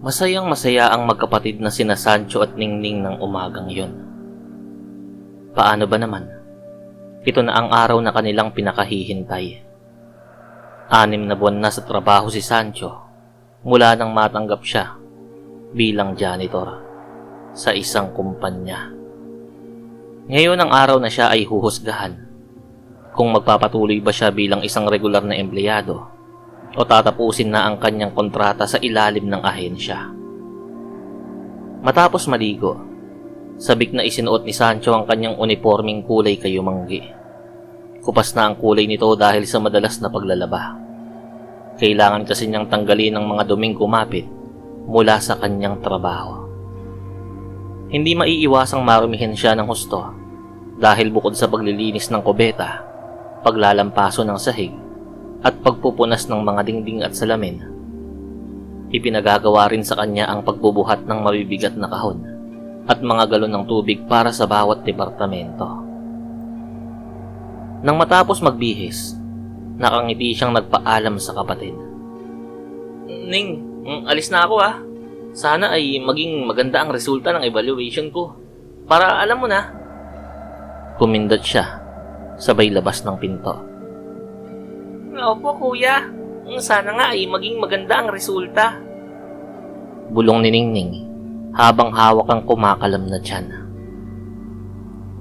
Masayang masaya ang magkapatid na sina Sancho at Ningning ng umagang yun. Paano ba naman? Ito na ang araw na kanilang pinakahihintay. 6 na buwan na sa trabaho si Sancho mula nang matanggap siya bilang janitor sa isang kumpanya. Ngayon ang araw na siya ay huhusgahan kung magpapatuloy ba siya bilang isang regular na empleyado o tatapusin na ang kanyang kontrata sa ilalim ng ahensya. Matapos maligo, sabik na isinuot ni Sancho ang kanyang uniforming kulay kayumanggi. Kupas na ang kulay nito dahil sa madalas na paglalaba. Kailangan kasi niyang tanggalin ang mga duming kumapit mula sa kanyang trabaho. Hindi maiiwasang marumihin siya ng husto dahil bukod sa paglilinis ng kubeta, paglalampaso ng sahig, at pagpupunas ng mga dingding at salamin, ipinagagawa rin sa kanya ang pagbubuhat ng mabibigat na kahon at mga galon ng tubig para sa bawat departamento. Nang matapos magbihis, nakangiti siyang nagpaalam sa kapatid. Ning, alis na ako ha. Sana ay maging maganda ang resulta ng evaluation ko. Para alam mo na. Kumindot siya, sabay labas ng pinto. Opo kuya, sana nga ay maging maganda ang resulta. Bulong ni Ningning habang hawak ang kumakalam na tiyan.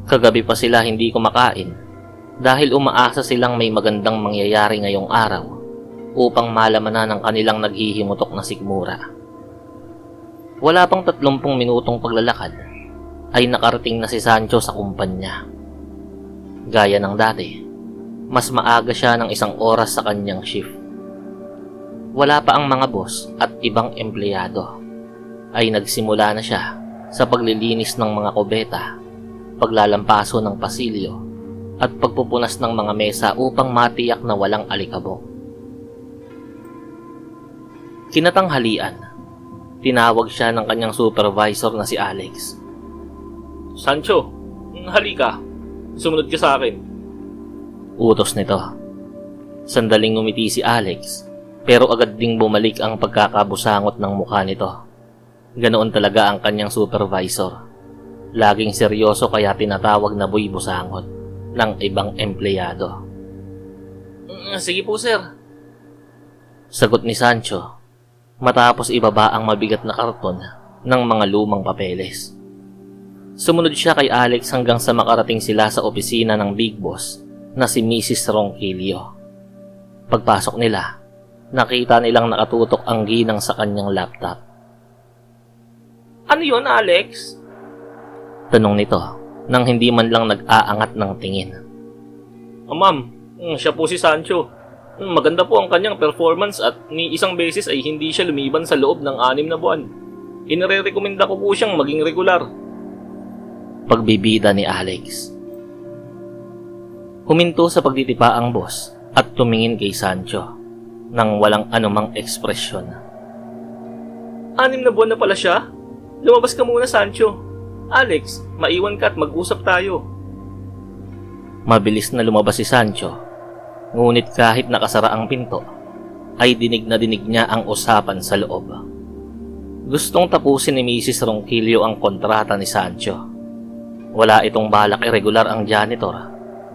Kagabi pa sila hindi kumakain dahil umaasa silang may magandang mangyayari ngayong araw upang malamanan ng kanilang naghihimutok na sikmura. Wala pang 30 minutong paglalakad ay nakarating na si Sancho sa kumpanya. Gaya ng dati, mas maaga siya ng 1 oras sa kanyang shift. Wala pa ang mga boss at ibang empleyado, ay nagsimula na siya sa paglilinis ng mga kubeta, paglalampaso ng pasilyo, at pagpupunas ng mga mesa upang matiyak na walang alikabok. Kinatanghalian, tinawag siya ng kanyang supervisor na si Alex. Sancho, halika, sumunod ka sa akin. Utos nito. Sandaling ngumiti si Alex, pero agad ding bumalik ang pagkakabusangot ng mukha nito. Ganoon talaga ang kanyang supervisor. Laging seryoso kaya tinatawag na boy busangot ng ibang empleyado. Sige po sir. Sagot ni Sancho, matapos ibaba ang mabigat na karton ng mga lumang papeles. Sumunod siya kay Alex hanggang sa makarating sila sa opisina ng Big Boss na si Mrs. Ronquillo. Pagpasok nila, nakita nilang nakatutok ang ginang sa kanyang laptop. Ano yun, Alex? Tanong nito nang hindi man lang nag-aangat ng tingin. Ma'am, siya po si Sancho. Maganda po ang kanyang performance at ni isang beses ay hindi siya lumiban sa loob ng 6 na buwan. Inirekomenda ko po siyang maging regular. Pagbibida ni Alex. Huminto sa pagtitipa ang boss at tumingin kay Sancho nang walang anumang ekspresyon. 6 na buwan na pala siya? Lumabas ka muna, Sancho. Alex, maiwan ka at mag-usap tayo. Mabilis na lumabas si Sancho, ngunit kahit nakasara ang pinto, ay dinig na dinig niya ang usapan sa loob. Gustong tapusin ni Mrs. Ronquillo ang kontrata ni Sancho. Wala itong balak irregular ang janitor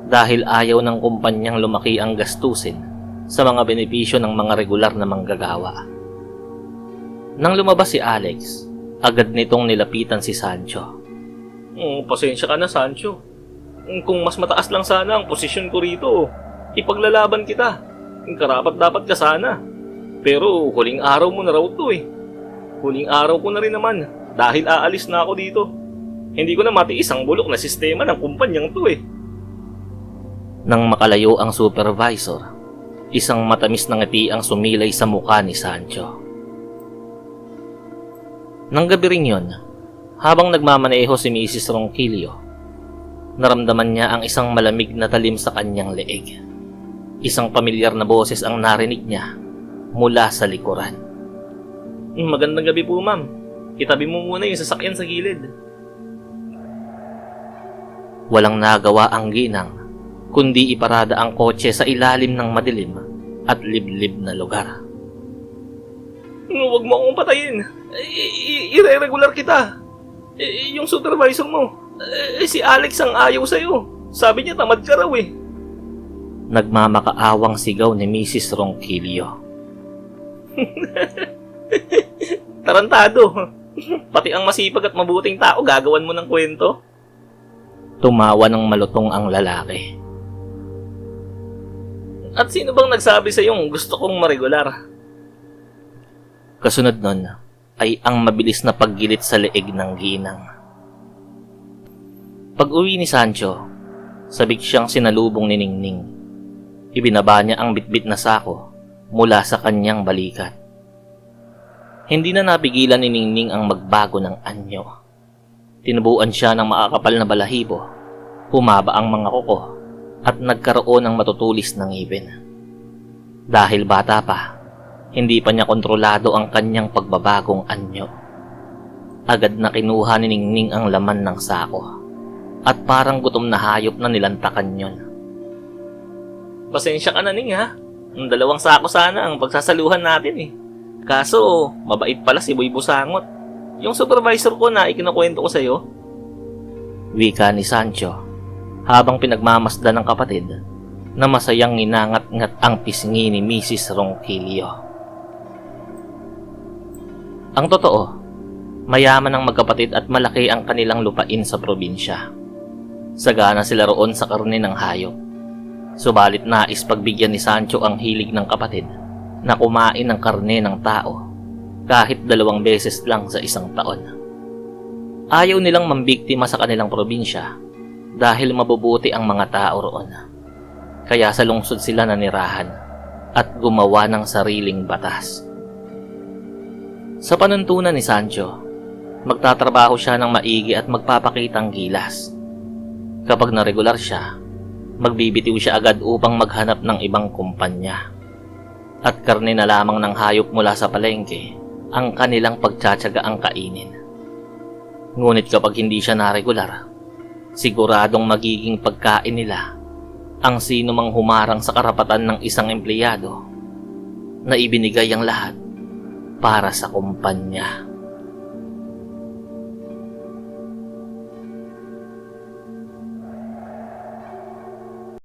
dahil ayaw ng kumpanyang lumaki ang gastusin sa mga benepisyo ng mga regular na manggagawa. Nang lumabas si Alex, agad nitong nilapitan si Sancho. Pasensya ka na, Sancho. Kung mas mataas lang sana ang posisyon ko rito, ipaglalaban kita. Karapat dapat ka sana. Pero huling araw mo na raw to eh. Huling araw ko na rin naman dahil aalis na ako dito. Hindi ko na matiis ang bulok na sistema ng kumpanyang to eh. Nang makalayo ang supervisor, isang matamis na ngiti ang sumilay sa mukha ni Sancho. Nang gabi rin yun, habang nagmamaneho si Mrs. Ronquillo, naramdaman niya ang isang malamig na talim sa kanyang leeg. Isang pamilyar na boses ang narinig niya mula sa likuran. Magandang gabi po, ma'am. Itabi mo muna yung sasakyan sa gilid. Walang nagawa ang ginang kundi iparada ang kotse sa ilalim ng madilim at liblib na lugar. Huwag mo akong patayin. Ire-regular kita. Yung supervisor mo, si Alex ang ayaw sa'yo. Sabi niya tamad ka raw eh. Nagmamakaawang sigaw ni Mrs. Ronquillo. Tarantado. Pati ang masipag at mabuting tao gagawan mo ng kwento. Tumawa ng malutong ang lalaki. At sino bang nagsabi sa'yong gusto kong maregular? Kasunod nun ay ang mabilis na paggilit sa leeg ng ginang. Pag-uwi ni Sancho, sabik siyang sinalubong ni Ningning. Ibinaba niya ang bitbit na sako mula sa kanyang balikat. Hindi na napigilan ni Ningning ang magbago ng anyo. Tinubuan siya ng makakapal na balahibo, humaba ang mga kuko, at nagkaroon ng matutulis ng ngipin. Dahil bata pa, hindi pa niya kontrolado ang kanyang pagbabagong anyo. Agad na kinuha ni Ningning ang laman ng sako, at parang gutom na hayop na nilantakan yon. Pasensya ka na, Ning, ha? Ang 2 sako sana ang pagsasaluhan natin eh. Kaso, mabait pala si Boy Busangot. Yung supervisor ko na ikinukwento ko sa'yo. Wika ni Sancho, habang pinagmamasdan ng kapatid na masayang nginangat-ngat ang pisngi ni Mrs. Ronquillo. Ang totoo, mayaman ang magkapatid at malaki ang kanilang lupain sa probinsya. Sagana sila roon sa karne ng hayop. Subalit nais pagbigyan ni Sancho ang hilig ng kapatid na kumain ng karne ng tao kahit 2 beses lang sa isang taon. Ayaw nilang mambiktima sa kanilang probinsya dahil mabubuti ang mga tao roon. Kaya sa lungsod sila nanirahan at gumawa ng sariling batas. Sa panuntunan ni Sancho, magtatrabaho siya ng maigi at magpapakitang gilas. Kapag na-regular siya, magbibitiw siya agad upang maghanap ng ibang kumpanya. At karne na lamang ng hayop mula sa palengke ang kanilang pagtsatsaga ang kainin. Ngunit kapag hindi siya na-regular, siguradong magiging pagkain nila ang sino mang humarang sa karapatan ng isang empleyado na ibinigay ang lahat para sa kumpanya.